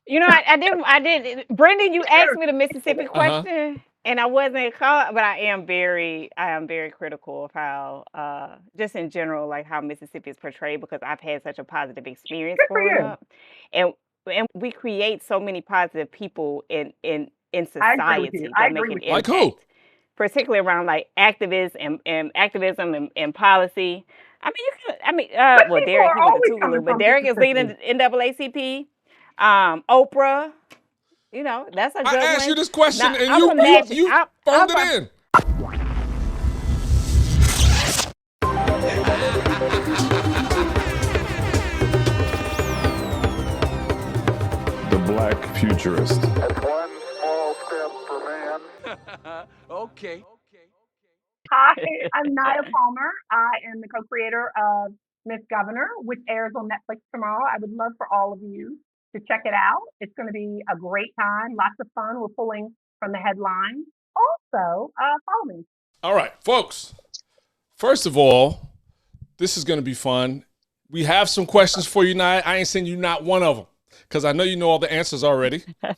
I did. Bryndan, you asked me the Mississippi Uh-huh. question, and I wasn't caught, but I am very critical of how, just in general, like how Mississippi is portrayed because I've had such a positive experience Good for growing you. up, and we create so many positive people in I agree with you. society I that make agree an with you. Like who? impact, particularly around like and activism and policy. I mean, you can. I mean, But well, people Derek, are he went to always coming Tougaloo, but from Derek is leading Mississippi. the NAACP. Oprah, that's a I good asked you one. this question Now, and I'm you from you Nashville. you I'm phoned it from in. The Black Futurist. That's one small step for man. Okay. Hi, I'm Naya Palmer. I am the co-creator of Miss Governor, which airs on Netflix tomorrow. I would love for all of you to check it out. It's going to be a great time, lots of fun. We're pulling from the headlines. Also, follow me. All right, folks. First of all, this is going to be fun. We have some questions for you, Naya. I ain't sending you not one of them because I know you know all the answers already. I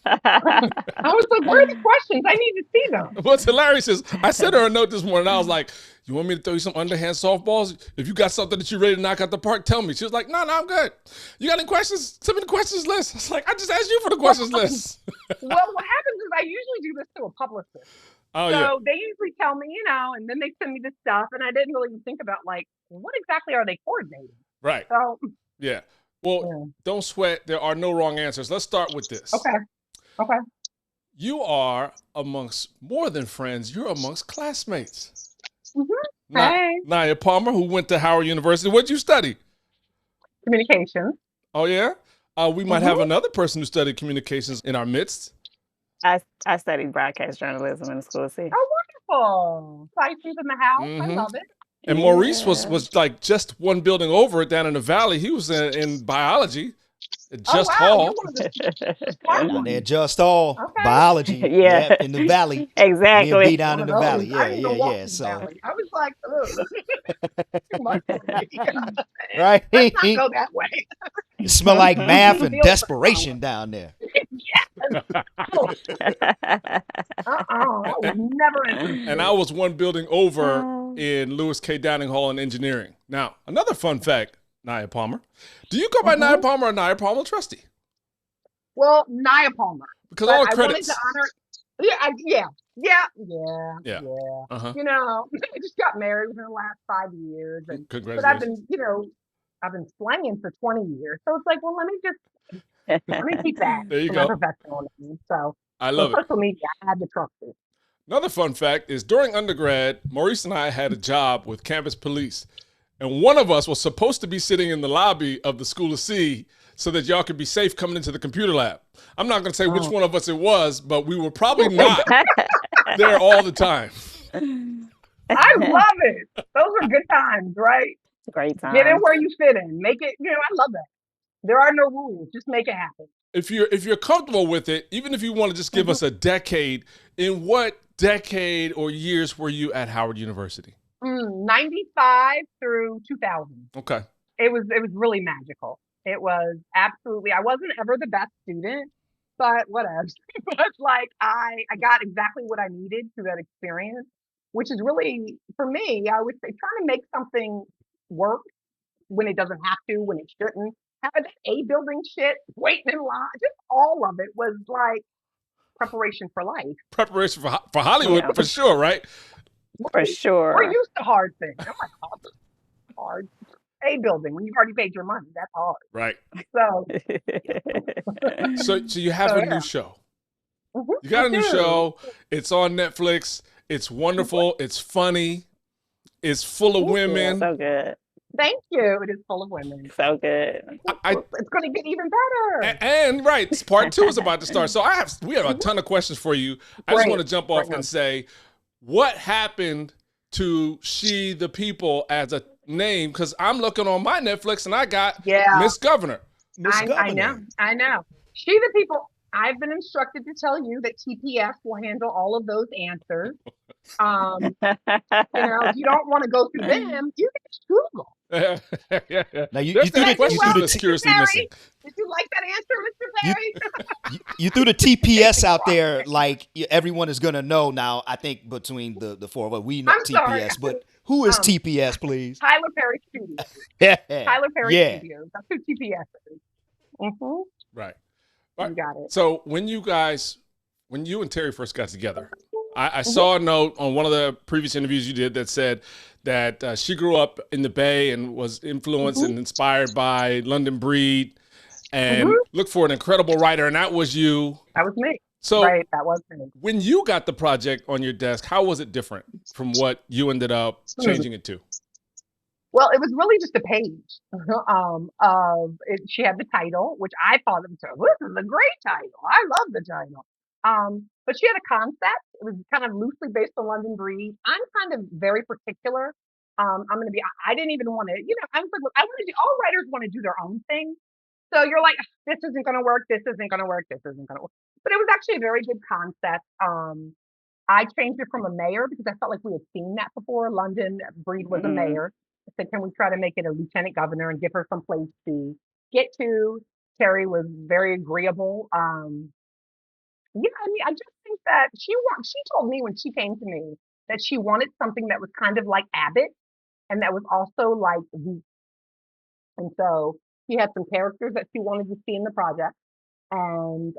was like, where are the questions? I need to see them. What's hilarious is I sent her a note this morning. I was like, you want me to throw you some underhand softballs? If you got something that you're ready to knock out the park, tell me. She was like, no, I'm good. You got any questions? Send me the questions list. I was like, I just asked you for the questions list. Well, what happens is I usually do this to a publicist. Oh, So yeah. they usually tell me, and then they send me this stuff, and I didn't really even think about like what exactly are they coordinating. Right. So Yeah. Well, yeah. don't sweat. There are no wrong answers. Let's start with this. Okay. You are amongst more than friends. You're amongst classmates. Mm-hmm. Hey. Naya Palmer, who went to Howard University. What'd you study? Communications. Oh, yeah? We might have another person who studied communications in our midst. I studied broadcast journalism in the School of C. Oh, wonderful. Pisces in the house. I love it. And Maurice was like just one building over it down in the valley. He was in biology at Just Hall. You're one of the smart ones. They're just all Okay. biology. Yeah. In the valley. Exactly. Me and B down One in of the those. valley. I didn't even walk Yeah. in the So valley. I was like, ugh. Too much for me. right. Let's not go that way. You smell like math and Feel desperation down there. Yes. Oh, I would never enter. And I was one building over in Lewis K. Downing Hall in engineering. Now, another fun fact, Naya Palmer. Do you go by Naya Palmer or Naya Palmer Trusty? Well, Naya Palmer. Because But all I credits. wanted to honor. Yeah. Uh-huh. I just got married within the last 5 years, but I've Congratulations. been slanging for 20 years. So it's like, well, let me keep that There you for go. my professional name. So I love it. social media, I had to trust it. Another fun fact is during undergrad, Maurice and I had a job with campus police. And one of us was supposed to be sitting in the lobby of the School of C so that y'all could be safe coming into the computer lab. I'm not going to say which one of us it was, but we were probably not there all the time. I love it. Those are good times, right? Great time. Get in where you fit in. Make it, I love that. There are no rules. Just make it happen. If you're comfortable with it, even if you want to just give us a decade, in what decade or years were you at Howard University? 95 through 2000. Okay. It was really magical. It was absolutely. I wasn't ever the best student, but whatever. But like I got exactly what I needed through that experience, which is really for me. I would say trying to make something work when it doesn't have to, when it shouldn't. Having A building shit, waiting in line, just all of it was like preparation for life. Preparation for Hollywood, for sure, right? For sure. We're used to hard things. I'm like, hard. A building when you've already paid your money, that's hard. Right. So, So you have a new show. You got a new show. It's on Netflix. It's wonderful. It's funny. It's full of women. So good. Thank you. It is full of women. So good. It's going to get even better. And right, part 2 is about to start. So we have a ton of questions for you. I just want to jump off and say, what happened to She the People as a name? Because I'm looking on my Netflix and I got Miss Governor. I know. She the People. I've been instructed to tell you that TPS will handle all of those answers. If you don't want to go through them, you can just Google. Yeah. Now you There's threw that question the that's curiously missing. Did you like that answer, Mr. Perry? You threw the TPS out there, like everyone is gonna know now. I think between the four of us, we know I'm sorry. TPS, but who is Um, TPS, please? Tyler Perry Studios. Yeah, Tyler Perry yeah. Studios. That's who TPS is. Mm-hmm. Right. You got it. So when you and Terry first got together, I saw a note on one of the previous interviews you did that said that she grew up in the Bay and was influenced and inspired by London Breed and looked for an incredible writer, and that was you. That was me. So Right, that was me. when you got the project on your desk, how was it different from what you ended up changing it to? Well, it was really just a page of it. She had the title, which I thought it was, this is a great title. I love the title. But she had a concept. It was kind of loosely based on London Breed. I'm kind of very particular. I'm going to be, I didn't even want to, I was like, look, I want to do, all writers want to do their own thing. So you're like, this isn't going to work. This isn't going to work. This isn't going to work. But it was actually a very good concept. I changed it from a mayor because I felt like we had seen that before. London Breed was a mayor. I said, can we try to make it a lieutenant governor and give her some place to get to? Terry was very agreeable. Yeah, I mean, I just think that she told me when she came to me that she wanted something that was kind of like Abbott and that was also like the, and so she had some characters that she wanted to see in the project. And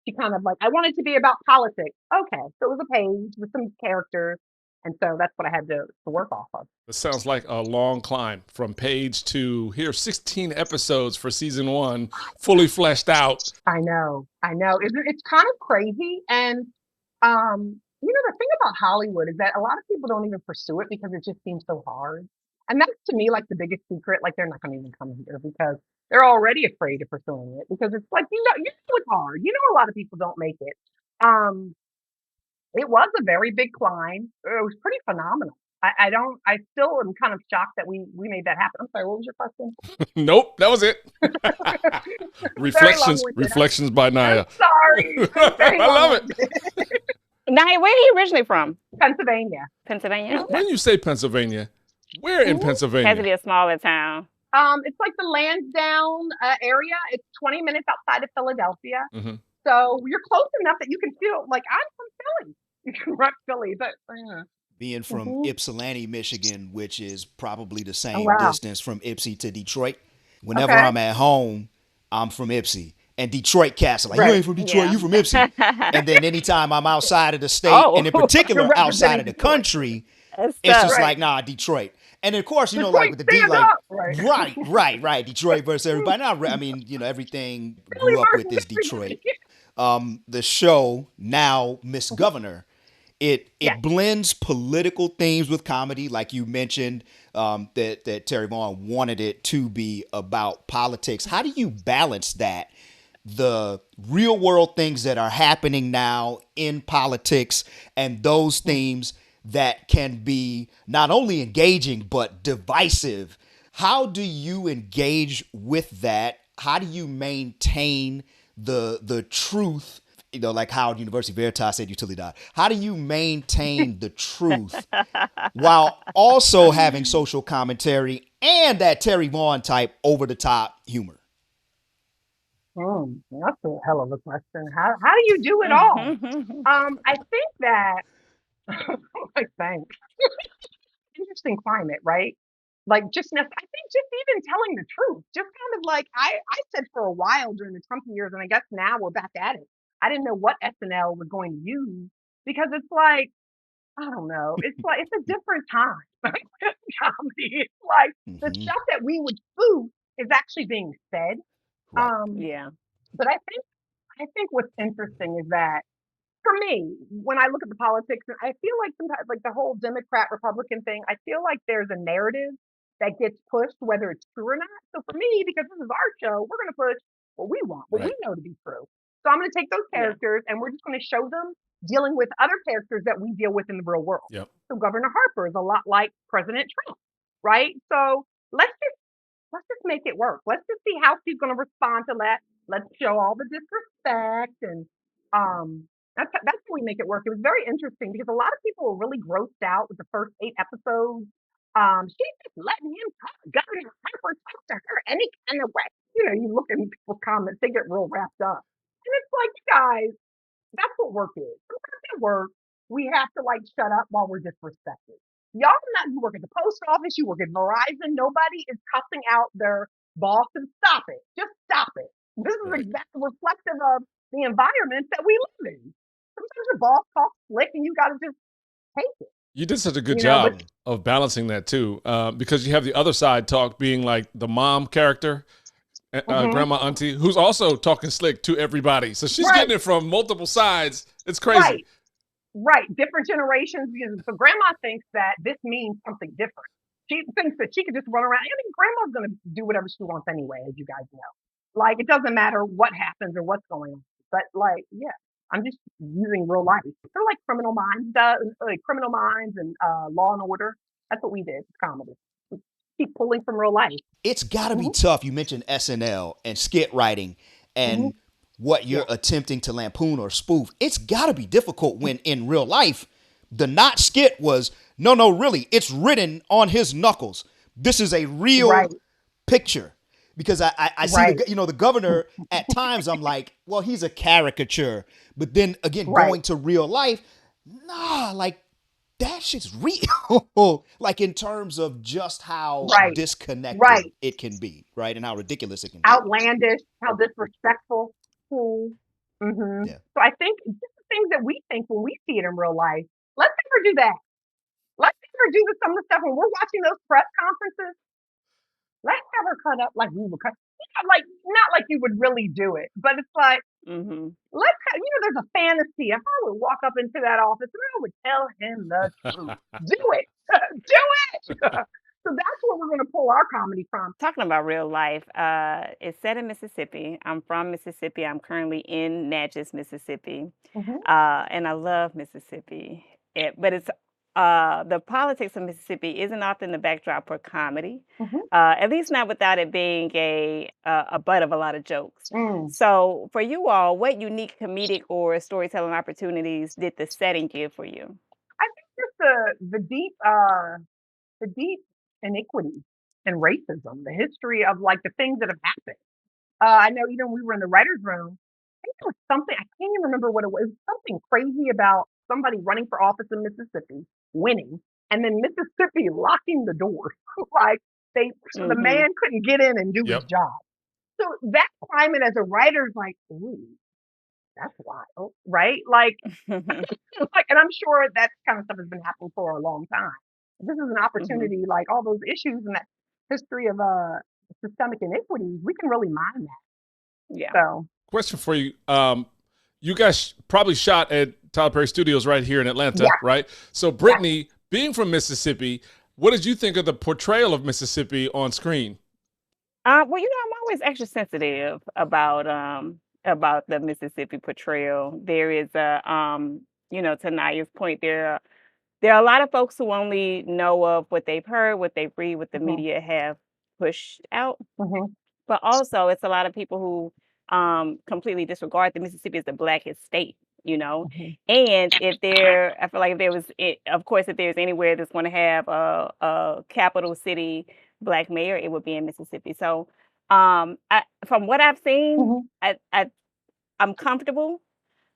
she kind of like, I wanted to be about politics. Okay, so it was a page with some characters. And so that's what I had to work off of. This sounds like a long climb from page to here, 16 episodes for season 1, fully fleshed out. I know. It's kind of crazy. And, the thing about Hollywood is that a lot of people don't even pursue it because it just seems so hard. And that's to me like the biggest secret. Like they're not going to even come here because they're already afraid of pursuing it because it's like, it's hard. A lot of people don't make it. It was a very big climb. It was pretty phenomenal. I still am kind of shocked that we made that happen. I'm sorry, what was your question? Nope, that was it. Reflections by Naya. I'm sorry. I love it. Naya, where are you originally from? Pennsylvania. Pennsylvania? When you say Pennsylvania, where in Pennsylvania? Has to be a smaller town. It's like the Lansdowne area. It's 20 minutes outside of Philadelphia. Mm-hmm. So you're close enough that you can feel like I'm from Philly. You can rep Philly, but Being from Ypsilanti, Michigan, which is probably the same wow. distance from Ypsi to Detroit. Whenever I'm at home, I'm from Ypsi. And Detroit cats are like, you ain't from Detroit, you from Ypsi. And then anytime I'm outside of the state, and in particular outside of the country, it's just like, nah, Detroit. And of course, like with the D, like, right. Detroit versus everybody. Now, I mean, everything grew up with this Detroit. The show, now Miss Governor, it blends political themes with comedy, like you mentioned, that Terry Vaughn wanted it to be about politics. How do you balance that? The real world things that are happening now in politics and those themes that can be not only engaging but divisive. How do you engage with that? How do you maintain the truth? Like how University Veritas said utilidad. How do you maintain the truth while also having social commentary and that Terry Vaughn type over the top humor? That's a hell of a question. How do you do it all? I think that thanks. Interesting climate, right? Like I think just even telling the truth, just kind of like I said for a while during the Trump years, and I guess now we're back at it. I didn't know what SNL was going to use because it's like, I don't know. It's like, it's a different time. Comedy. It's like the stuff that we would spoof is actually being said. Yeah. But I think what's interesting is that for me, when I look at the politics, I feel like sometimes, like the whole Democrat Republican thing, I feel like there's a narrative that gets pushed, whether it's true or not. So for me, because this is our show, we're going to push what we want, what we know to be true. So I'm going to take those characters and we're just going to show them dealing with other characters that we deal with in the real world. Yep. So Governor Harper is a lot like President Trump, right? So let's just make it work. Let's just see how she's going to respond to that. Let's show all the disrespect and that's how we make it work. It was very interesting because a lot of people were really grossed out with the first 8 episodes. She's just letting him talk. Governor Harper talk to her any kind of way. You look at people's comments, they get real wrapped up. And it's like, you guys, that's what work is. Sometimes at work, we have to like shut up while we're disrespected. Y'all not you work at the post office, you work at Verizon, nobody is cussing out their boss and stop it. Just stop it. This is Right. exactly reflective of the environment that we live in. Sometimes your boss talks slick and you gotta just take it. You did such a good You know, but job of balancing that too, because you have the other side talk being like the mom character, grandma auntie, who's also talking slick to everybody. So she's getting it from multiple sides. It's crazy. Right. Different generations. So grandma thinks that this means something different. She thinks that she could just run around. I mean, grandma's going to do whatever she wants anyway, as you guys know. Like, it doesn't matter what happens or what's going on. But like, yeah, I'm just using real life. They're like Criminal Minds and Law and Order. That's what we did. It's comedy. We keep pulling from real life. It's got to be tough. You mentioned SNL and skit writing and what you're attempting to lampoon or spoof. It's got to be difficult when in real life, the not skit was, no, really, it's written on his knuckles. This is a real picture. Because I see, the governor, at times I'm like, well, he's a caricature. But then again, going to real life, nah, like that shit's real. Like in terms of just how disconnected it can be, right? And how ridiculous it can be. Outlandish, how disrespectful. Yeah. So I think just the things that we think when we see it in real life, let's never do that. Let's never do some of the stuff when we're watching those press conferences. Let's have her cut up like we would cut. Like not like you would really do it, but it's like there's a fantasy. If I would walk up into that office and I would tell him the truth, do it. So that's where we're going to pull our comedy from. Talking about real life, it's set in Mississippi. I'm from Mississippi. I'm currently in Natchez, Mississippi, and I love Mississippi. But it's the politics of Mississippi isn't often the backdrop for comedy, at least not without it being a butt of a lot of jokes. So for you all, what unique comedic or storytelling opportunities did the setting give for you? I think just the deep inequity and racism, the history of like the things that have happened. I know even we were in the writer's room. I think there was something, I can't even remember what it was, something crazy about somebody running for office in Mississippi, winning, and then Mississippi locking the doors. Like so the man couldn't get in and do his job. So that climate as a writer is like, ooh, that's wild, right? Like, and I'm sure that kind of stuff has been happening for a long time. This is an opportunity, like all those issues and that history of systemic inequities, we can really mine that. Yeah. So, question for you. You guys probably shot at Tyler Perry Studios right here in Atlanta, right? So Brittany, being from Mississippi, what did you think of the portrayal of Mississippi on screen? Well, I'm always extra sensitive about the Mississippi portrayal. There is to Naya's point, there are a lot of folks who only know of what they've heard, what they've read, what the media have pushed out. But also, it's a lot of people who completely disregard that Mississippi is the blackest state, And I feel like if there's anywhere that's going to have a capital city black mayor, it would be in Mississippi. So, from what I've seen, I'm comfortable.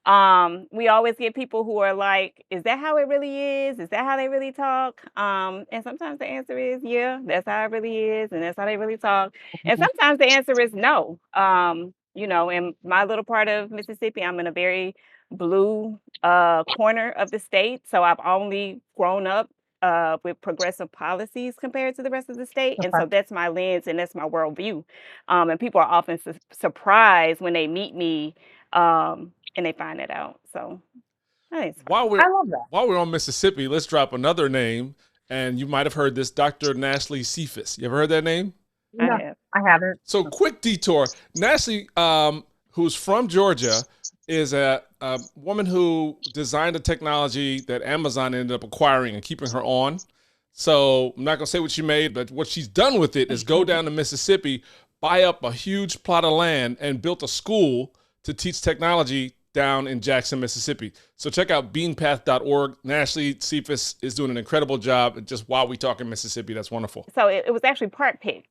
We always get people who are like, is that how it really is? Is that how they really talk? And sometimes the answer is, yeah, that's how it really is. And that's how they really talk. And sometimes the answer is no. In my little part of Mississippi, I'm in a very blue corner of the state. So I've only grown up with progressive policies compared to the rest of the state. And so that's my lens and that's my worldview. And people are often surprised when they meet me and they find it out. So I love that. While we're on Mississippi, let's drop another name. And you might have heard this, Dr. Nashley Cephas. You ever heard that name? No, I haven't. So quick detour. Nashley, who's from Georgia, is a woman who designed a technology that Amazon ended up acquiring and keeping her on. So I'm not going to say what she made, but what she's done with it is go down to Mississippi, buy up a huge plot of land, and built a school to teach technology down in Jackson, Mississippi. So check out beanpath.org. Nashley Cephas is doing an incredible job. Just while we talk in Mississippi, that's wonderful. So it was actually part pick.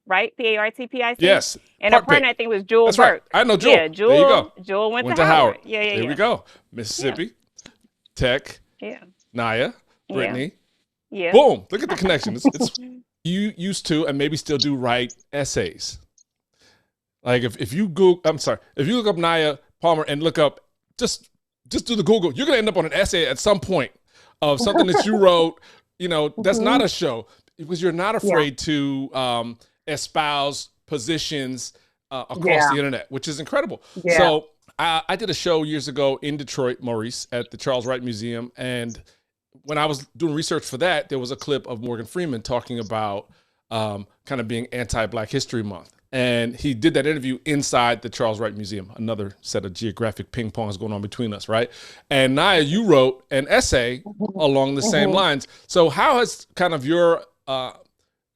right? Partpic. Yes. And her Park Pick. partner, I think, was Jewel That's right. Burke. I know Jewel. Yeah, There you go. Jewel went Went to to Howard. Howard. Yeah. There we go. Mississippi, Tech, Yeah. Naya, Yeah. Brittany. Yeah. Boom. Look at the connection. It's you used to and maybe still do write essays. Like if you if you look up Naya Palmer and look up just do the Google, you're gonna end up on an essay at some point of something that you wrote. You know, that's not a show because you're not afraid to espouse positions across the internet, which is incredible. Yeah. So I did a show years ago in Detroit, Maurice, at the Charles Wright Museum, and when I was doing research for that, there was a clip of Morgan Freeman talking about kind of being anti-Black History Month. And he did that interview inside the Charles Wright Museum. Another set of geographic ping pongs going on between us, right? And Naya, you wrote an essay along the same lines. So how has kind of your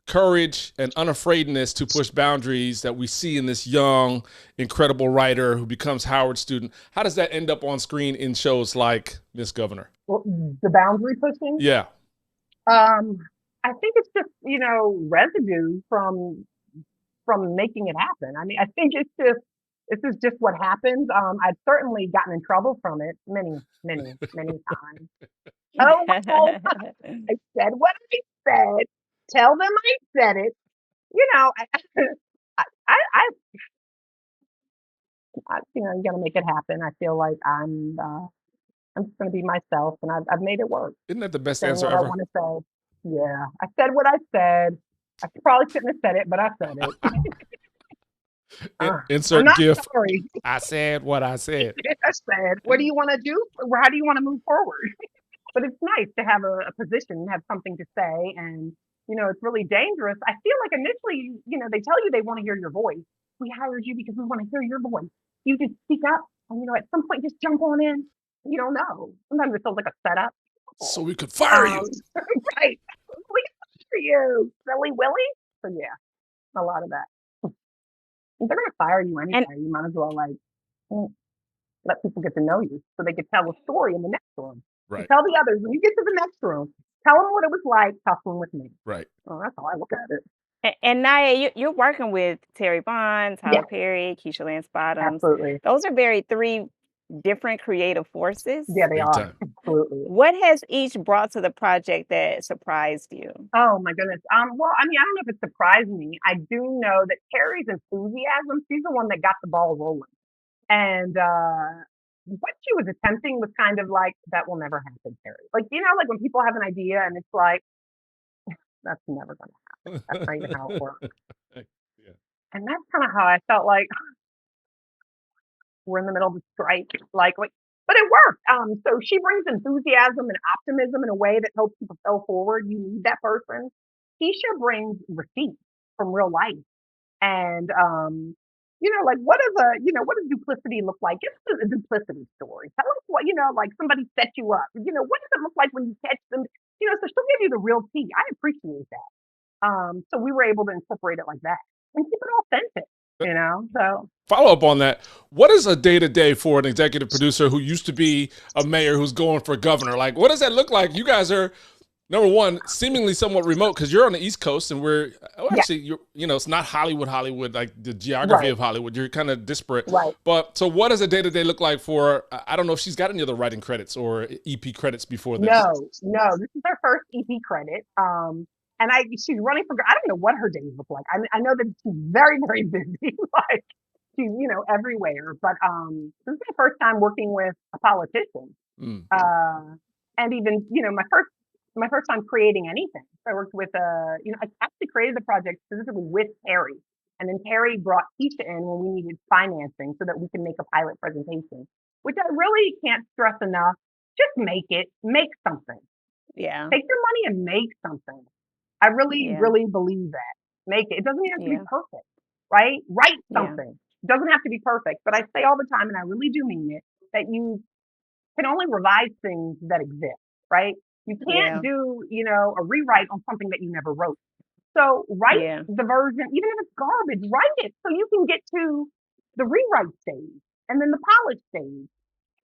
courage and unafraidness to push boundaries that we see in this young, incredible writer who becomes Howard student, how does that end up on screen in shows like Miss Governor? Well, the boundary pushing? Yeah. I think it's just, residue from making it happen. I mean, I think this is just what happens. I've certainly gotten in trouble from it many, many, many times. Oh, I said what I said. Tell them I said it. You gotta make it happen. I feel like I'm just gonna be myself, and I've made it work. Isn't that the best Saying answer what I ever? want to say. Yeah, I said what I said. I probably shouldn't have said it, but I said it. Insert I'm not GIF. sorry. I said what I said. I said, what do you want to do? How do you want to move forward? But it's nice to have a position, have something to say, and it's really dangerous. I feel like initially, they tell you they want to hear your voice. We hired you because we want to hear your voice. You just speak up, and at some point, just jump on in. You don't know. Sometimes it feels like a setup. So we could fire you. Right. We can fire you, silly Willy. So yeah, a lot of that. If they're gonna fire you anyway, you might as well let people get to know you so they could tell a story in the next room. Right. Tell the others when you get to the next room. Tell them what it was like tussling with me. Right. Oh, that's how I look at it. And Naya, you're working with Terry Vaughn, Tyler Perry, Keisha Lance Bottoms. Absolutely. Those are three different creative forces. Yeah, they are. Absolutely. What has each brought to the project that surprised you? Oh my goodness. Well, I mean, I don't know if it surprised me. I do know that Terry's enthusiasm, she's the one that got the ball rolling. And what she was attempting was kind of like, that will never happen, Terry. Like, like when people have an idea and it's like, that's never going to happen. That's not even how it works. Yeah. And that's kind of how I felt like we're in the middle of the strike. But it worked. So she brings enthusiasm and optimism in a way that helps you propel forward. You need that person. Keisha brings receipts from real life. And what does duplicity look like? It's a duplicity story. Tell us what, like somebody set you up. What does it look like when you catch them? So she'll give you the real tea. I appreciate that. So we were able to incorporate it like that and keep it authentic, so. Follow up on that. What is a day-to-day for an executive producer who used to be a mayor who's going for governor? Like, what does that look like? You guys are, number one, seemingly somewhat remote because you're on the East Coast and we're actually, it's not Hollywood, like the geography of Hollywood. You're kind of disparate. Right. But so what does a day-to-day look like for, I don't know if she's got any other writing credits or EP credits before this. No. This is her first EP credit. And she's running for, I don't know what her days look like. I know that she's very, very busy. Like she's, everywhere. But this is the first time working with a politician. And even, my first time creating anything. So I worked with I actually created the project specifically with Terry. And then Terry brought Keisha in when we needed financing so that we could make a pilot presentation, which I really can't stress enough. Just make it. Make something. Yeah. Take your money and make something. I really, really believe that. Make it. It doesn't have to be perfect, right? Write something. It doesn't have to be perfect. But I say all the time, and I really do mean it, that you can only revise things that exist, right? You can't do, a rewrite on something that you never wrote. So write the version, even if it's garbage, write it so you can get to the rewrite stage and then the polish stage.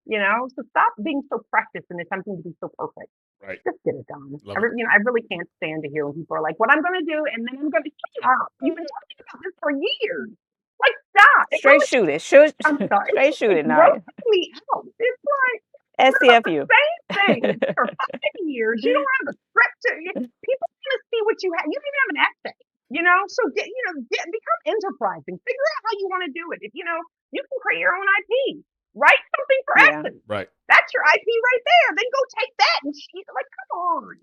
So stop being so precious and attempting to be so perfect. Right. Just get it done. Love it. I really can't stand to hear when people are like, what I'm going to do, and then I'm going to shut up. You've been talking about this for years. Like, stop. Straight shoot it. Shoot, I'm sorry. straight shoot it, It's Naya. grossing me out. It's like, about the STFU. same thing for 5 years. You don't have a script people want to see what you have. You don't even have an essay, So become enterprising. Figure out how you want to do it. If you can create your own IP. Write something for Yeah. essence. Right. That's your IP right there. Then go take that and like, come on.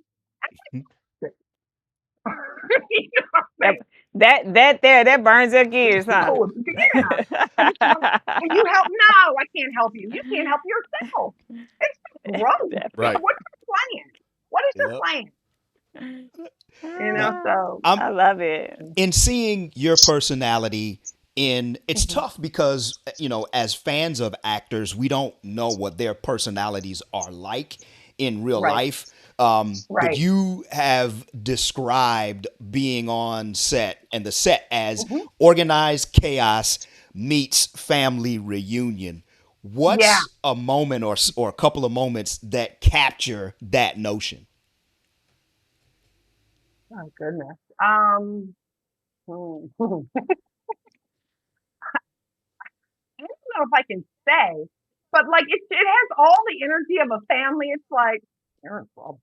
That burns your gears, huh? Oh, yeah. And you help? No, I can't help you. You can't help yourself. It's gross. Right. What's your plan? What is your plan? So I love it. In seeing your personality it's tough because, as fans of actors, we don't know what their personalities are like in real life. But you have described being on set and the set as organized chaos meets family reunion. What's a moment or a couple of moments that capture that notion? Oh, goodness. I don't know if I can say, but like it has all the energy of a family. It's like, you're in trouble.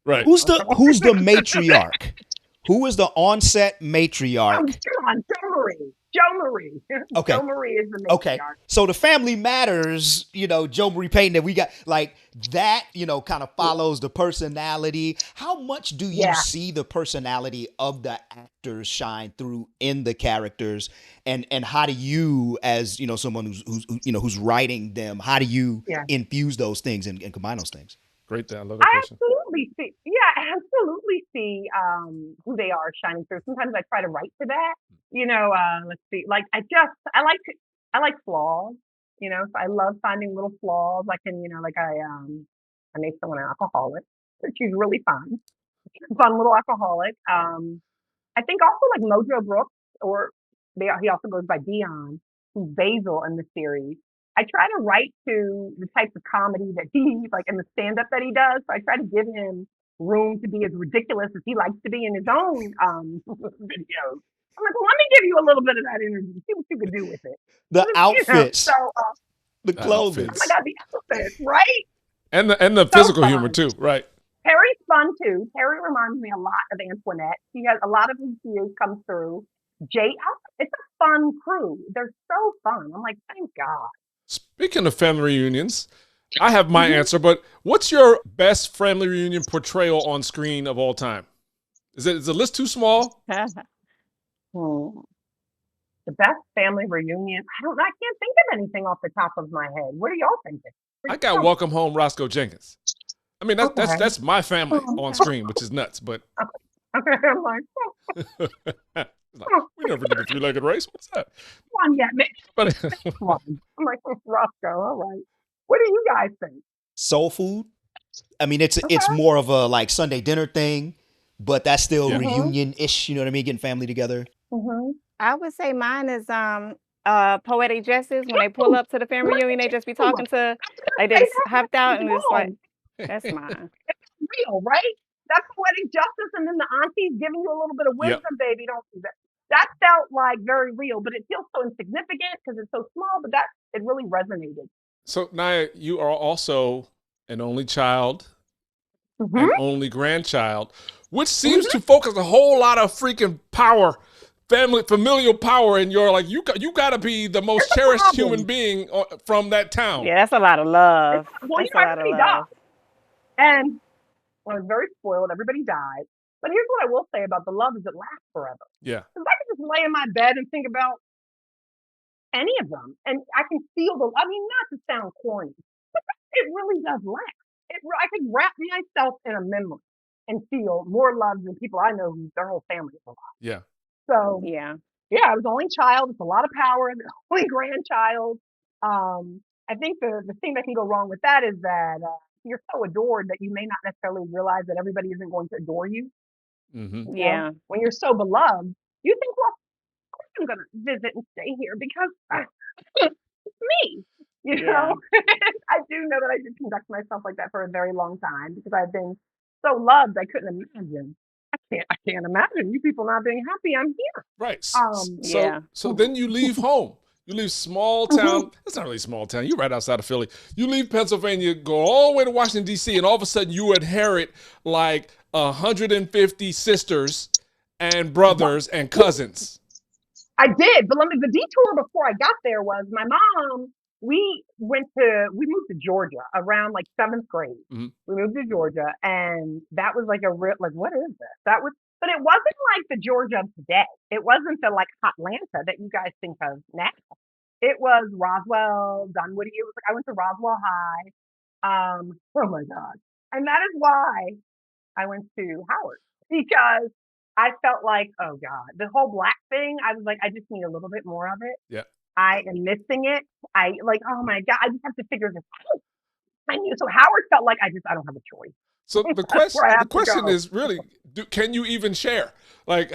Right. Who's the matriarch? Who is the on-set matriarch? Come on, Joe Marie. Okay. Joe Marie is the matriarch. Okay. So the Family Matters, Joe Marie Payton that we got like that, kind of follows the personality. How much do you see the personality of the actors shine through in the characters? And how do you, as someone who's writing them, how do you infuse those things and combine those things? Great. I love that question. I absolutely see who they are shining through. Sometimes I try to write for that. Let's see. Like I like flaws. So I love finding little flaws. I can, I made someone an alcoholic. She's really fun. Fun little alcoholic. I think also like Mojo Brooks, he also goes by Dion, who's Basil in the series. I try to write to the types of comedy that he like in the stand-up that he does. So I try to give him room to be as ridiculous as he likes to be in his own videos. I'm like, well, let me give you a little bit of that energy. See what you can do with it. The outfits, the clothing. Oh my God, the outfits, right? And the physical humor too, right? Terry's fun too. Terry reminds me a lot of Antoinette. He has a lot of his views come through. Jay, it's a fun crew. They're so fun. I'm like, thank God. Speaking of family reunions, I have my answer, but what's your best family reunion portrayal on screen of all time? Is the list too small? The best family reunion? I can't think of anything off the top of my head. What are y'all thinking? I got Welcome Home, Roscoe Jenkins. I mean, that's my family on screen, which is nuts, but okay, I'm like, we never did a three-legged race. What's that? One yet, man. But I'm like, Roscoe, all right. What do you guys think? Soul food. I mean, it's more of a like Sunday dinner thing, but that's still reunion-ish. You know what I mean? Getting family together. I would say mine is Poetic Justice. When they pull up to the family reunion, they just be talking to, like they just hopped out and it's like, that's mine. It's real, right? That's Poetic Justice, and then the auntie's giving you a little bit of wisdom, baby. Don't do that. That felt like very real, but it feels so insignificant because it's so small, but it really resonated. So, Naya, you are also an only child, an only grandchild, which seems to focus a whole lot of freaking power, familial power in your, like, you got to be the most cherished human being from that town. Yeah, that's a lot of love. That's a lot of love. And I was very spoiled. Everybody died. But here's what I will say about the love is it lasts forever. Yeah. Because I can just lay in my bed and think about any of them. And I can feel not to sound corny, but it really does last. I could wrap myself in a memory and feel more love than people I know who their whole family is alive. Yeah. So, I was the only child. It's a lot of power. The only grandchild. I think the thing that can go wrong with that is that you're so adored that you may not necessarily realize that everybody isn't going to adore you. Yeah. When you're so beloved, you think, well, I'm gonna visit and stay here because it's me. Yeah. I do know that I did conduct myself like that for a very long time because I've been so loved. I couldn't imagine. I can't imagine you people not being happy. I'm here. Right. Yeah. So then you leave home. You leave small town. It's not really small town. You're right outside of Philly. You leave Pennsylvania, go all the way to Washington, D.C., and all of a sudden you inherit like 150 sisters and brothers and cousins. I did, but the detour before I got there was my mom. We moved to Georgia around like 7th grade. Mm-hmm. We moved to Georgia, and that was like a real, like, what is this? But it wasn't like the Georgia of today. It wasn't the like Atlanta that you guys think of now. It was Roswell, Dunwoody. It was like I went to Roswell High. Oh my God. And that is why I went to Howard, because I felt like, oh God, the whole black thing, I was like, I just need a little bit more of it. Yeah. I am missing it. I like, oh my God, I just have to figure this out. I knew, so Howard felt like I don't have a choice. So the question is really, can you even share? Like,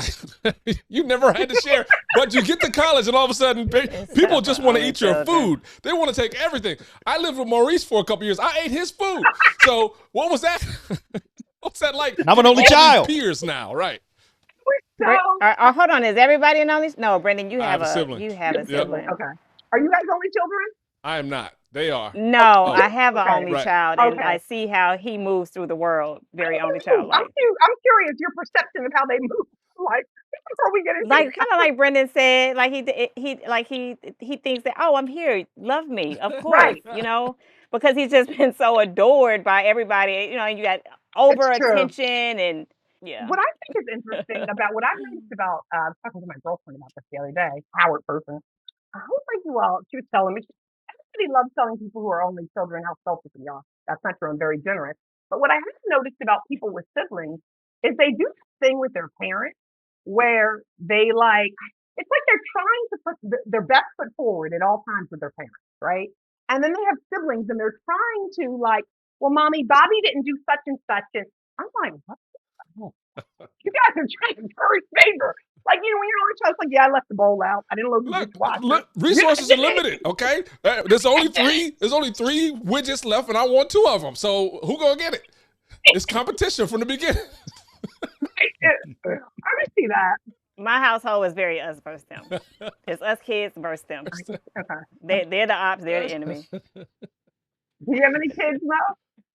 you never had to share, but you get to college and all of a sudden people just want to eat your food. They want to take everything. I lived with Maurice for a couple years. I ate his food. So what was that? What's that like? I'm an only child. Peers now, right? Hold on. Is everybody an only? No, Bryndan, you have a sibling. You have a sibling. Okay. Are you guys only children? I am not. They are. No, I have an only right. child, and I see how he moves through the world. Very only child. I'm curious your perception of how they move. Like before we get into like kind of like Bryndan said, like he thinks that, oh, I'm here, love me, of course, right. Because he's just been so adored by everybody. You got over attention and. Yeah. What I think is interesting about what I've noticed about I was talking to my girlfriend about this the other day, Howard person. I was like, well, she was telling me everybody loves telling people who are only children how selfish they are. That's not true. I'm very generous. But what I have noticed about people with siblings is they do this thing with their parents where they it's like they're trying to put their best foot forward at all times with their parents, right? And then they have siblings and they're trying to well, mommy, Bobby didn't do such and such. And I'm like, what? You guys are trying to curry favor. Like, when you're on a child, it's like, yeah, I left the bowl out. I didn't load the dishwasher. Look, resources are limited, okay? There's only three widgets left, and I want 2 of them. So who gonna get it? It's competition from the beginning. I can see that. My household is very us versus them. It's us kids versus them. Okay. They're the ops. They're the enemy. Do you have any kids, Mo?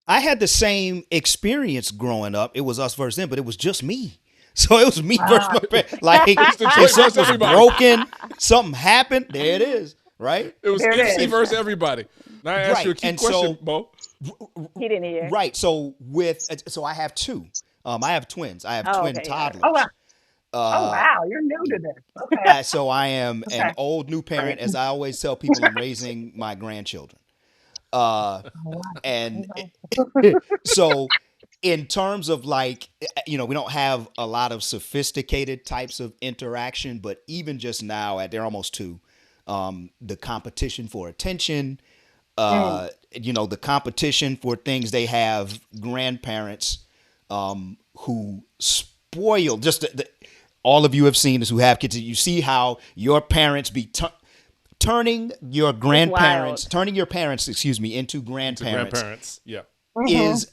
I had the same experience growing up. It was us versus them, but it was just me. So it was me versus my parents. Like, if something was broken, something happened, there it is, right? It was MC versus everybody. Now I ask you a key question, Bo. He didn't hear. Right. So I have 2. I have twins. I have twin toddlers. Oh, wow. Wow, you're new to this. Okay. So I am an old new parent. As I always tell people, I'm raising my grandchildren. And so in terms of we don't have a lot of sophisticated types of interaction, but even just now they're almost 2, the competition for attention, the competition for things. They have grandparents, who spoil all of you have seen this who have kids. You see how your parents be turning your parents, into grandparents. Yeah. Is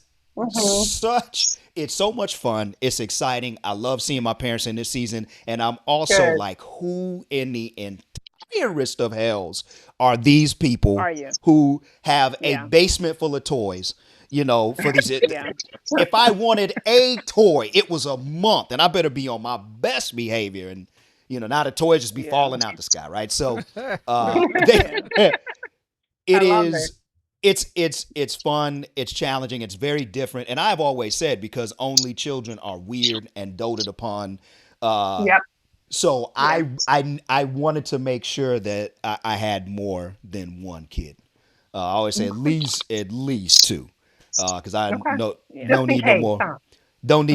it's so much fun. It's exciting. I love seeing my parents in this season. And I'm also like, who in the entirest of hells are these people who have a basement full of toys? For these, if I wanted a toy, it was a month, and I better be on my best behavior. And now the toys just be falling out the sky, right? So it's fun, it's challenging, it's very different. And I've always said, because only children are weird and doted upon. So I wanted to make sure that I had more than one kid. I always say at least 2. Because I don't need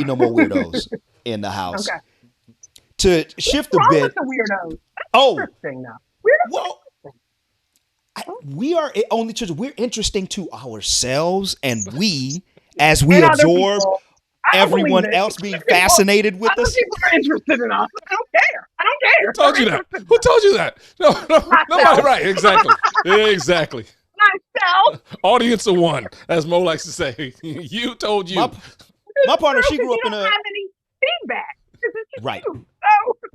no more weirdos in the house. Okay. To shift a bit. Weirdos. Interesting now. Well, we are only children. We're interesting to ourselves, and as we absorb I believe everyone it. else being fascinated with Other us. people are interested in us. I don't care. I don't care. Who told you that? Who told you that? No, nobody. Right? Exactly. Exactly. Myself. Audience of one, as Mo likes to say. You told you. My partner, she Because grew you up in don't a have any feedback. Because it's just right. you. So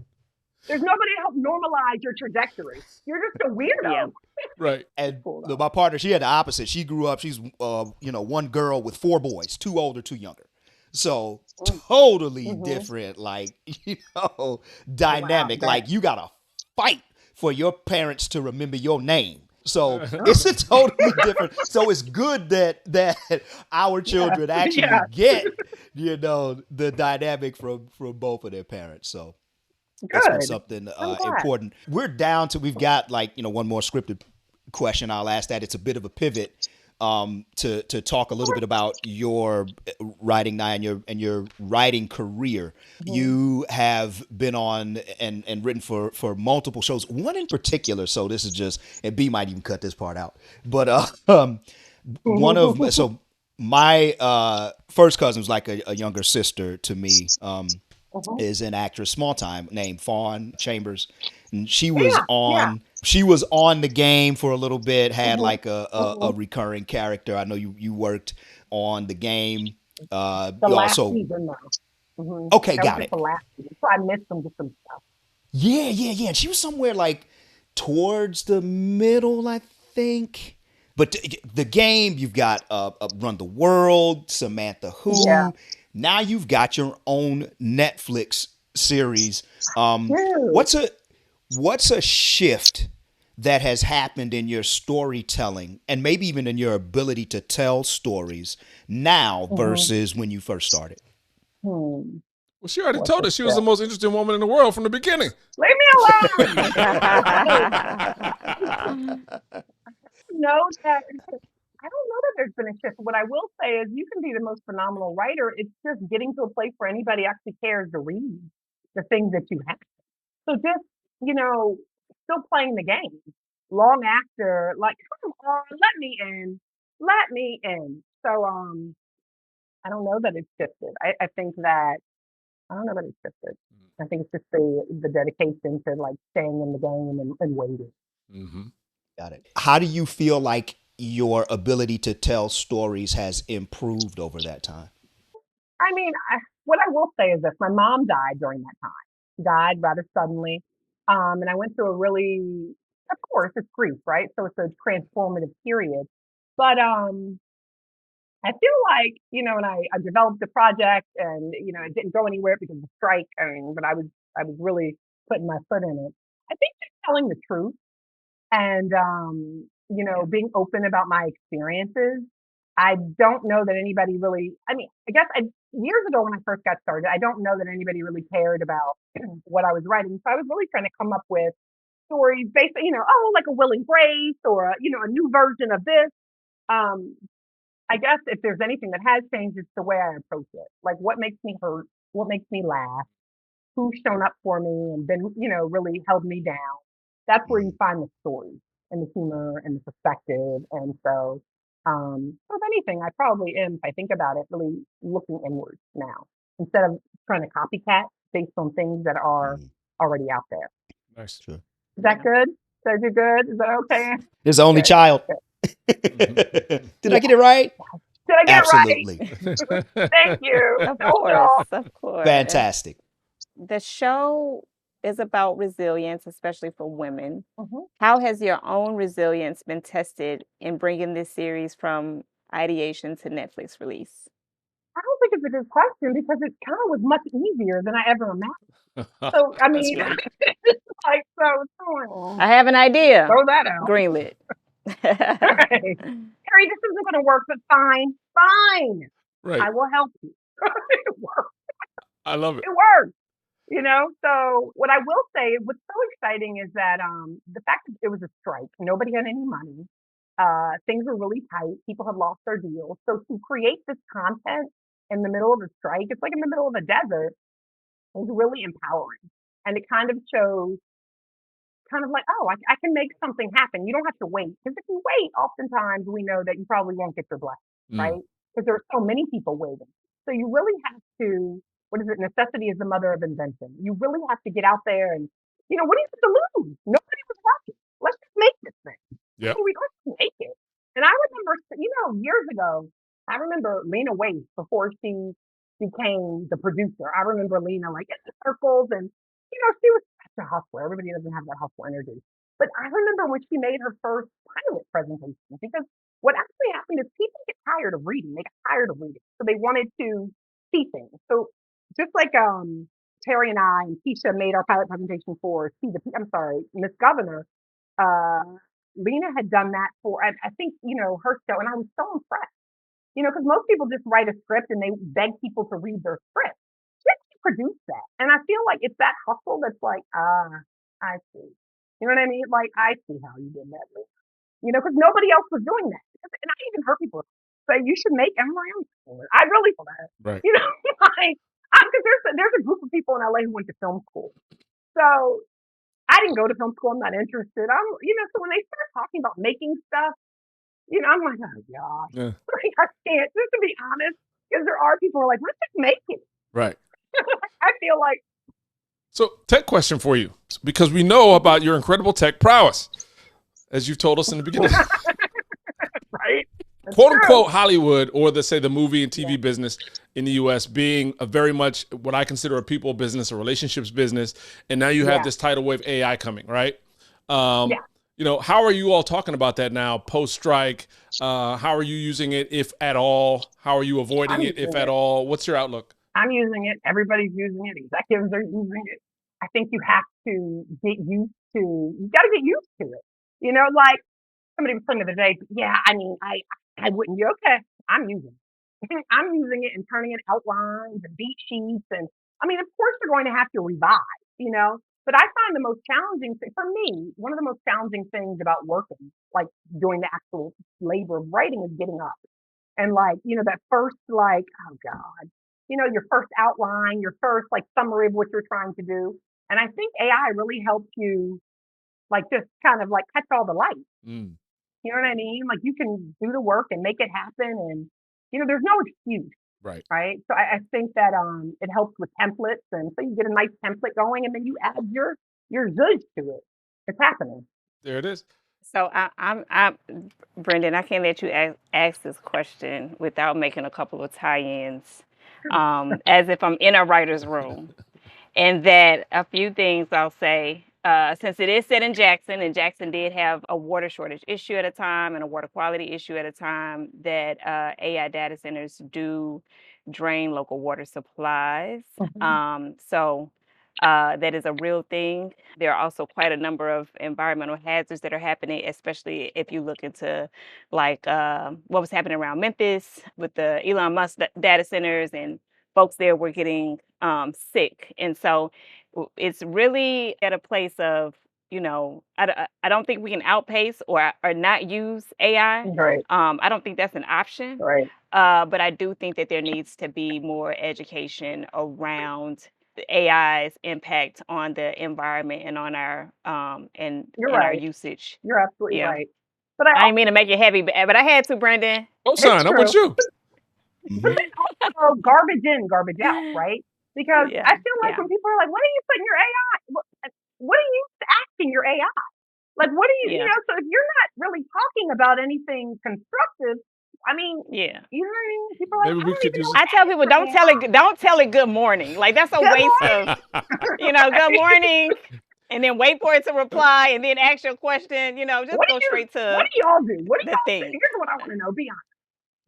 there's nobody to help normalize your trajectory. You're just a weirdo. Yeah. Right. And Cool, though. my partner, she had the opposite. She grew up. She's one girl with 4 boys, 2 older, 2 younger. So totally different, like dynamic. Wow, like you gotta fight for your parents to remember your name. So it's a totally different. So it's good that our children actually get the dynamic from both of their parents. So that's been Good. something I'm glad. important. We've got one more scripted question. I'll ask that. It's a bit of a pivot to talk a little bit about your writing now and your writing career. You have been on and written for multiple shows. One in particular, so this is just, and B might even cut this part out, but one of so my first cousin's like a younger sister to me. Is an actress, small time, named Fawn Chambers, and she was on the game for a little bit. Had like a recurring character. I know you worked on the game. The you last also season, though. okay, That got was it. just the last season. So I missed some stuff. Yeah. And she was somewhere like towards the middle, I think. But the game, you've got Run the World, Samantha Who. Yeah. Now you've got your own Netflix series. Dude. What's a shift that has happened in your storytelling and maybe even in your ability to tell stories now versus when you first started? Well, she already told us she was the most interesting woman in the world from the beginning. Leave me alone. I don't know that there's been a shift. What I will say is you can be the most phenomenal writer. It's just getting to a place where anybody actually cares to read the things that you have. So just, still playing the game long after, like, come on, let me in. Let me in. So, I don't know that it's shifted. I think that, I don't know that it's shifted. I think it's just the dedication to like staying in the game and waiting. Got it. How do you feel like your ability to tell stories has improved over that time? I mean, what I will say is this: my mom died during that time. Died rather suddenly, and I went through a really, of course, it's grief, right? So it's a transformative period. But I feel like and I developed a project, and it didn't go anywhere because of the strike. I mean, but I was really putting my foot in it. I think just telling the truth and being open about my experiences. I don't know that anybody really. I mean, I guess years ago when I first got started, I don't know that anybody really cared about what I was writing. So I was really trying to come up with stories based, like a Will and Grace or a new version of this. Um, I guess if there's anything that has changed, it's the way I approach it. Like what makes me hurt, what makes me laugh, who's shown up for me and been, really held me down. That's where you find the story and the humor and the perspective. And so if anything, I probably am, if I think about it, really looking inwards now instead of trying to copycat based on things that are already out there. Nice. Sure. Is that good? Did I do good? Is that okay? His only child. Did I get it right? Did I get Absolutely. it right? Thank you. Of course. Fantastic. The show is about resilience, especially for women. How has your own resilience been tested in bringing this series from ideation to Netflix release? I don't think it's a good question because it kind of was much easier than I ever imagined. So, I mean, it's like, I have an idea. Throw that out. Greenlit. Harry, this isn't going to work, but fine. Right. I will help you. It works. I love it. It works. So what I will say, what's so exciting is that the fact that it was a strike, nobody had any money. Things were really tight. People had lost their deals. So to create this content in the middle of a strike, it's like in the middle of a desert, was really empowering. And it kind of shows kind of like, oh, I can make something happen. You don't have to wait. Because if you wait, oftentimes we know that you probably won't get your blessing, right? Because there are so many people waiting. So you really have to, what is it? Necessity is the mother of invention. You really have to get out there and, what do you have to lose? Nobody was watching. Let's just make this thing. Yep. Let's make it. And I remember, years ago, I remember Lena Waithe before she became the producer. I remember Lena like in the circles and, she was such a hustler. Everybody doesn't have that hustle energy. But I remember when she made her first pilot presentation, because what actually happened is people get tired of reading. They got tired of reading. So they wanted to see things. So just like Terry and I and Keisha made our pilot presentation for Miss Governor, Lena had done that for, I think, her show. And I was so impressed, because most people just write a script and they beg people to read their script. She actually produced that. And I feel like it's that hustle that's like, I see. You know what I mean? Like, I see how you did that, Lena. Because nobody else was doing that. And I even heard people say, you should make, I'm like, I really feel that. Right. Because there's a group of people in LA who went to film school. So I didn't go to film school. I'm not interested. So when they start talking about making stuff, I'm like, oh gosh, Yeah. like, I can't. Just to be honest, because there are people who are like, let's just make it. Right. I feel like. So, tech question for you, because we know about your incredible tech prowess, as you've told us in the beginning. Right. That's Quote true. unquote Hollywood, or the movie and TV business in the U.S. being a very much what I consider a people business, a relationships business, and now you have this tidal wave AI coming, right? How are you all talking about that now, post-strike? How are you using it, if at all? How are you avoiding it, if at all? What's your outlook? I'm using it. Everybody's using it. Executives are using it. I think you have to get used to. You got to get used to it. Like somebody was saying the other day. Yeah, I wouldn't. You okay? I'm using it. I'm using it and turning it outlines and beat sheets, and of course you're going to have to revise. But I find the most challenging thing for me. One of the most challenging things about working, like doing the actual labor of writing, is getting up and that first oh God. Your first outline, your first summary of what you're trying to do. And I think AI really helps you just kind of catch all the light. Mm. You know what I mean? Like you can do the work and make it happen, and there's no excuse. Right. Right. So I think that it helps with templates, and so you get a nice template going and then you add your zhuzh to it. It's happening. There it is. So I'm Bryndan, I can't let you ask this question without making a couple of tie-ins, as if I'm in a writer's room. And that a few things I'll say, since it is set in Jackson, and Jackson did have a water shortage issue at a time and a water quality issue at a time, that AI data centers do drain local water supplies. So that is a real thing. There are also quite a number of environmental hazards that are happening, especially if you look into what was happening around Memphis with the Elon Musk data centers, and folks there were getting sick. And so it's really at a place of, I don't think we can outpace or not use AI. Right. I don't think that's an option. Right. But I do think that there needs to be more education around the AI's impact on the environment and on our our usage. You're absolutely Yeah. right. But I didn't mean to make it heavy, but I had to, Bryndan. Oh, son, I'm with you. But it's also garbage in, garbage out, right? Because I feel like when people are like, "What are you putting your AI? What are you asking your AI? Like, what are you, So if you're not really talking about anything constructive, you know what I mean? People are like, Maybe we could use. I tell people, don't tell it good morning. Like, that's a waste of, good morning, and then wait for it to reply, and then ask your question. Just go straight to. What do y'all do? What do y'all thing. Here's what I want to know. Be honest.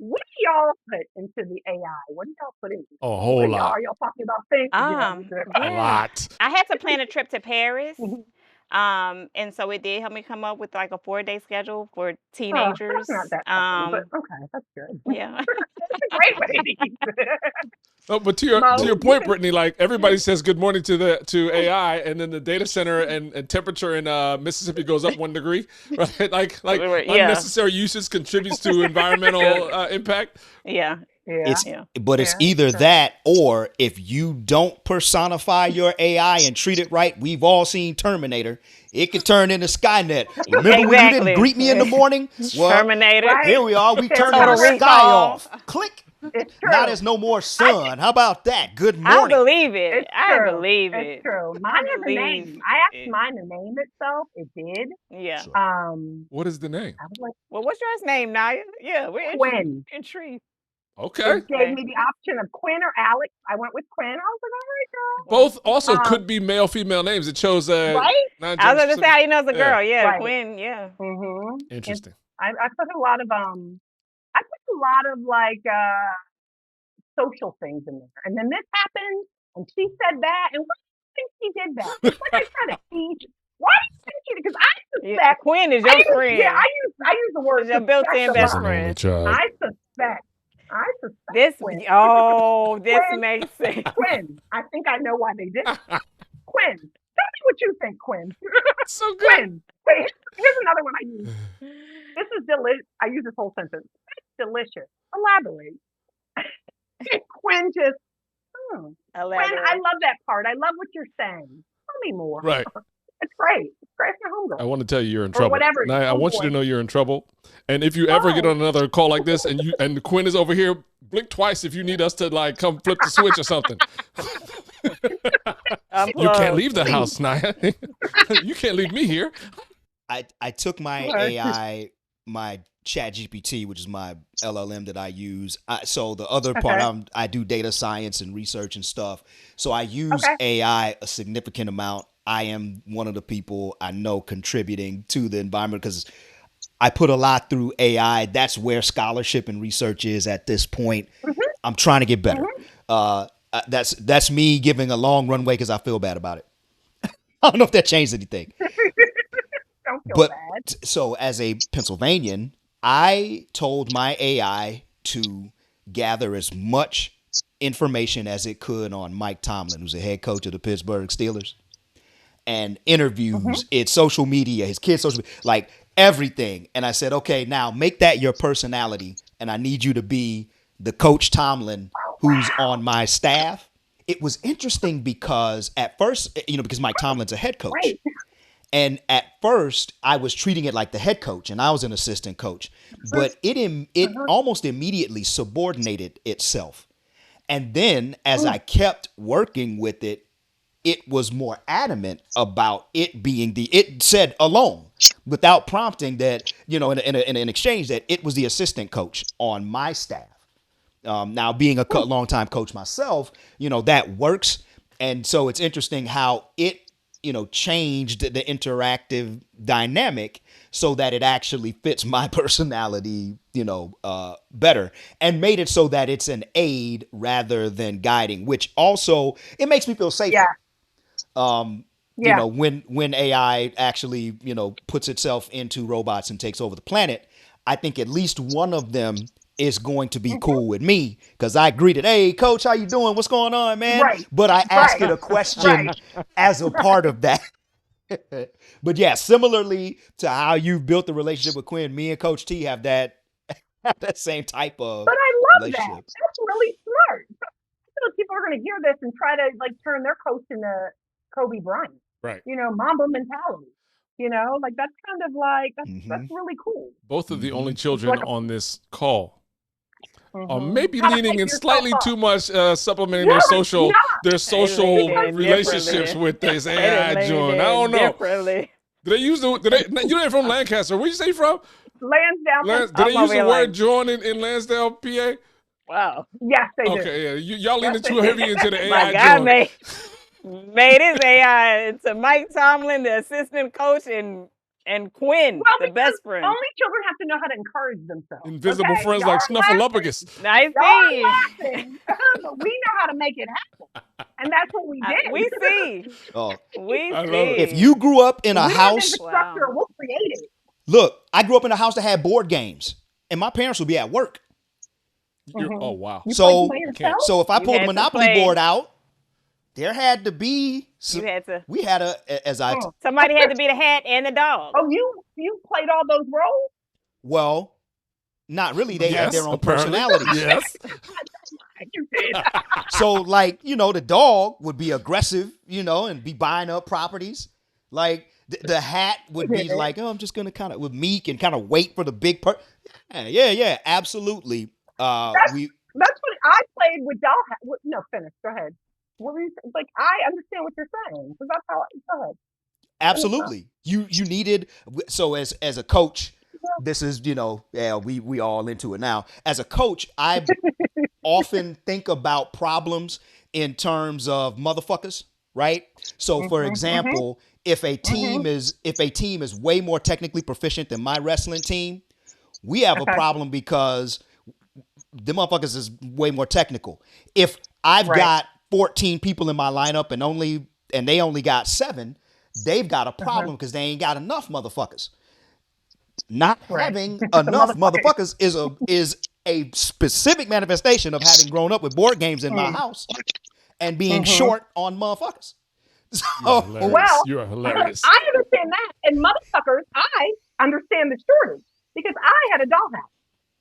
What do y'all put into the AI? What do y'all put into it? A whole lot. Are y'all talking about things? A lot. I had to plan a trip to Paris. And so it did help me come up with a 4-day schedule for teenagers. That's not that but okay, that's good. Yeah. That's a great way to use it. No, but to your point, Brittany, everybody says good morning to AI, and then the data center and temperature in Mississippi goes up 1 degree, right? Unnecessary usage contributes to environmental impact. Yeah. It's either that, or if you don't personify your AI and treat it right, we've all seen Terminator. It could turn into Skynet. Remember when you didn't greet me in the morning? Well, Terminator. Here we are. We turned Total the sky Recall. off. Click. It's true. Not as no more sun. How about that? Good I morning. believe it. It's I true. believe It's it. true. Mine has a believe name. I asked it. mine to name itself. It did. Yeah. Sure. What is the name? I was like, Well, what's yours name, Naya? Yeah, we're Quinn. intrigued. Okay. It gave me the option of Quinn or Alex. I went with Quinn. I was like, all right, girl. Both also could be male, female names. It chose Right? I was going to say, how you know it's a Yeah. girl. Yeah, Right. Quinn, yeah. Mm-hmm. Interesting. I put a lot of like social things in there. And then this happened, and she said that, and why do you think she did that? It's like I try to teach. Why do you think she did? Because I Yeah, suspect. Quinn is your friend. Yeah, I use the word Is your built-in suspect a best lot. friend. child. I suspect This, Quinn. this Quinn. makes sense. Quinn. I think I know why they did it. Quinn. Tell me what you think, Quinn. So good. Quinn. Wait, here's another one I use. This is delicious. I use this whole sentence. It's delicious. Elaborate. Quinn just, Quinn, I love that part. I love what you're saying. Tell me more. Right. It's great. It's great for homegirl. I want to tell you you're in Or trouble. whatever. Now, I want you to Homeboy. know you're in trouble. And if you ever get Oh. on another call like this and Quinn is over here, blink twice if you need us to like come flip the switch or something. You can't leave the house, Naya. You can't leave me here. I took my AI, my Chat GPT, which is my LLM that I use. So the other part, I do data science and research and stuff. So I use AI a significant amount. I am one of the people I know contributing to the environment because I put a lot through AI. That's where scholarship and research is at this point. I'm trying to get better. That's me giving a long runway because I feel bad about it. I don't know if that changed anything. Don't feel bad. So as a Pennsylvanian, I told my AI to gather as much information as it could on Mike Tomlin, who's the head coach of the Pittsburgh Steelers, and interviews, its social media, his kids' social media, like everything. And I said, okay, now make that your personality, and I need you to be the Coach Tomlin who's on my staff. It was interesting because at first, because Mike Tomlin's a head coach. Right. And at first, I was treating it like the head coach, and I was an assistant coach. But it almost immediately subordinated itself. And then, as I kept working with it, it was more adamant about it being it said alone, without prompting that, in an exchange, that it was the assistant coach on my staff. Now, being a longtime coach myself, that works. And so it's interesting how it changed the interactive dynamic so that it actually fits my personality, better, and made it so that it's an aid rather than guiding, which also, it makes me feel safer. When AI actually, puts itself into robots and takes over the planet, I think at least one of them is going to be cool with me because I greeted, hey, coach, how you doing? What's going on, man? Right. But I asked it a question as a part of that. But yeah, similarly to how you've built the relationship with Quinn, me and Coach T have that same type of But I love that. relationship. That's really smart. I feel people are going to hear this and try to turn their coach into Kobe Bryant. Right. Mamba mentality. That's kind of that's really cool. Both of the only children on this call are maybe How to leaning pick in yourself slightly up. too much, supplementing their social relationships with this AI joint. I don't know. Do they use you're from Lancaster. Where you say you from? Lansdowne. Do they use the word joint in Lansdale, PA? Wow. Yes, they do. Okay, yeah. Y'all leaning too heavy into the My AI God, joint. made his AI into Mike Tomlin, the assistant coach, and Quinn, the best friend. Only children have to know how to encourage themselves. Invisible friends like Snuffleupagus. Nice Y'all laughing, but we know how to make it happen, and that's what we did. We see. Oh, We I see. love it. if you grew up in a house, infrastructure, we'll create it. look, I grew up in a house that had board games, and my parents would be at work. Oh, wow. You So, play yourself? so if I You pulled had the to Monopoly play. board out, there had to be You had to. we had a Somebody had to be the hat and the dog. Oh, you played all those roles? well, not really. They had their own apparently. personalities. Yes. You did. So, the dog would be aggressive, and be buying up properties. Like the hat would be like, oh, I'm just gonna with meek and kind of wait for the big Yeah, absolutely. That's what I played with doll. No, finish. Go ahead. What were you like? I understand what you're saying because that's how. Go ahead. Absolutely. You needed, so as a coach, this is, yeah, we all into it now. As a coach, I often think about problems in terms of motherfuckers, right? So for example, if a team is way more technically proficient than my wrestling team, we have a problem because the motherfuckers is way more technical. If I've got 14 people in my lineup and they only got 7, they've got a problem because they ain't got enough motherfuckers. Not having enough motherfuckers is a specific manifestation of having grown up with board games in my house and being short on motherfuckers. So, Well, you are hilarious. I understand that. And motherfuckers, I understand the shortage because I had a dollhouse.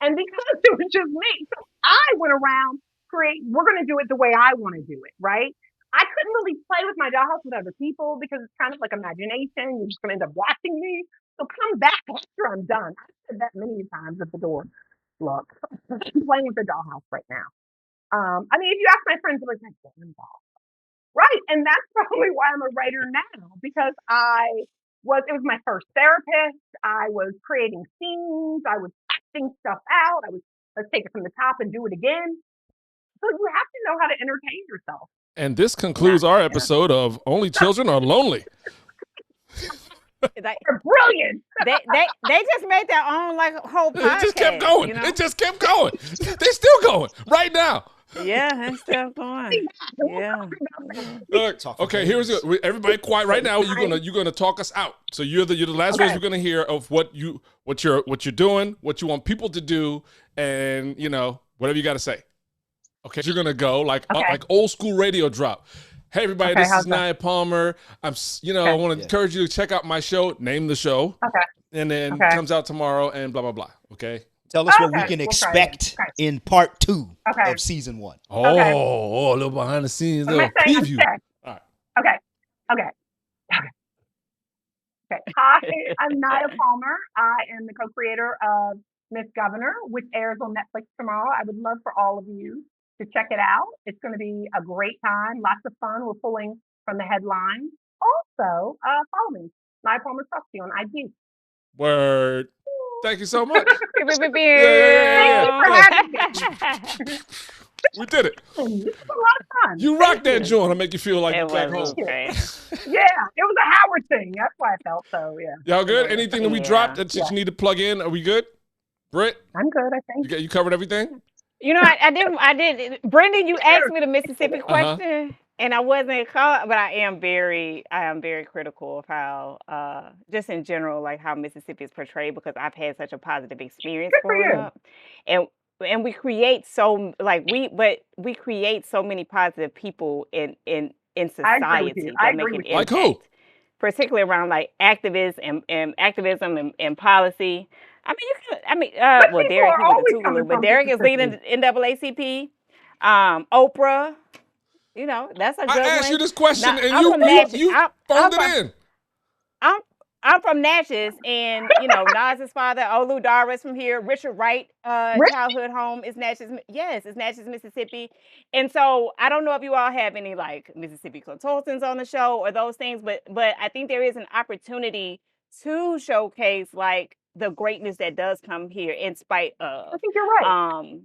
And because it was just me, so I went around we're going to do it the way I want to do it, right? I couldn't really play with my dollhouse with other people because it's kind of like imagination. You're just going to end up watching me. So come back after I'm done. I've said that many times at the door. Look, I'm playing with the dollhouse right now. I mean, if you ask my friends, they're like, damn doll. Right. And that's probably why I'm a writer now, because it was my first therapist. I was creating scenes. I was acting stuff out. Let's take it from the top and do it again. So you have to know how to entertain yourself. And this concludes our episode of Only Children Are Lonely. They're brilliant. They just made their own like whole podcast. It just kept going. You know? It just kept going. They're still going right now. Yeah, it's still going. Yeah. Look, okay, here's it. Everybody quiet right now. You're gonna talk us out. So you're the last words we're gonna hear of what you're doing, what you want people to do, and whatever you got to say. Okay, you're gonna go like old school radio drop. Hey everybody, this is Nia Palmer. I want to encourage you to check out my show. Name the show. Okay. And then it comes out tomorrow and blah blah blah. Okay. Tell us what we can expect in part 2 of season 1. Oh, a little behind the scenes, little preview. All right. Okay. Hi, I'm Nia Palmer. I am the co-creator of Miss Governor, which airs on Netflix tomorrow. I would love for all of you to check it out. It's going to be a great time, lots of fun. We're pulling from the headlines. Also, follow me, Nia Palmer Trusty on IG. Word. Thank you so much. We did it. It was a lot of fun. You rocked that joint. I'll make you feel like it back home. Okay. Yeah, it was a Howard thing. That's why I felt so, yeah. Y'all good? Anything that we dropped that you need to plug in? Are we good? Britt? I'm good, I think. You covered everything? I did. Bryndan, you asked me the Mississippi question, and I wasn't caught, but I am very critical of how, just in general, like how Mississippi is portrayed, because I've had such a positive experience growing up, and we create we create so many positive people in society that make an impact. Like who? Particularly around like activism and policy. Derek, he went to Tougaloo, but Derek is leading NAACP. Oprah, that's a good one. I asked you this question and you phoned it in. I'm from Natchez, and Nas's father, Olu Dara, is from here. Richard Wright, childhood home is Natchez. Yes, it's Natchez, Mississippi. And so I don't know if you all have any like Mississippi consultants on the show or those things, but I think there is an opportunity to showcase like the greatness that does come here in spite of. I think you're right.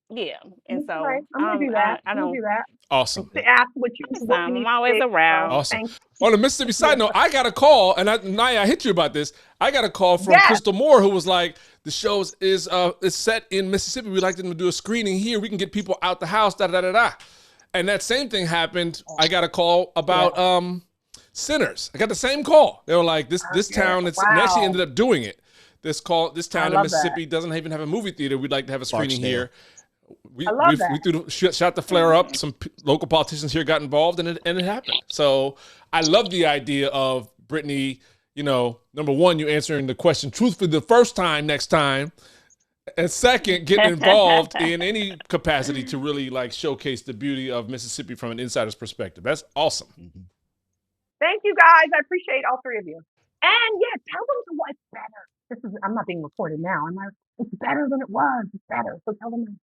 Yeah, and so I'm gonna do that. I'm gonna do that. Awesome. To ask what I'm always around. Awesome. On a Mississippi side note, I got a call, and Nia, I hit you about this. I got a call from Crystal Moore, who was like, "The show is set in Mississippi. We'd like them to do a screening here. We can get people out the house." Da da da da. And that same thing happened. I got a call about Sinners. I got the same call. They were like, "This town." And actually ended up doing it. This town in Mississippi doesn't even have a movie theater. We'd like to have a screening here. We shot the flare up. Some local politicians here got involved, and it happened. So I love the idea of Brittany. Number one, you answering the question truthfully the first time, next time, and second, getting involved in any capacity to really like showcase the beauty of Mississippi from an insider's perspective. That's awesome. Thank you, guys. I appreciate all three of you. And tell them what's better. I'm not being recorded now. It's better than it was. It's better. So tell them.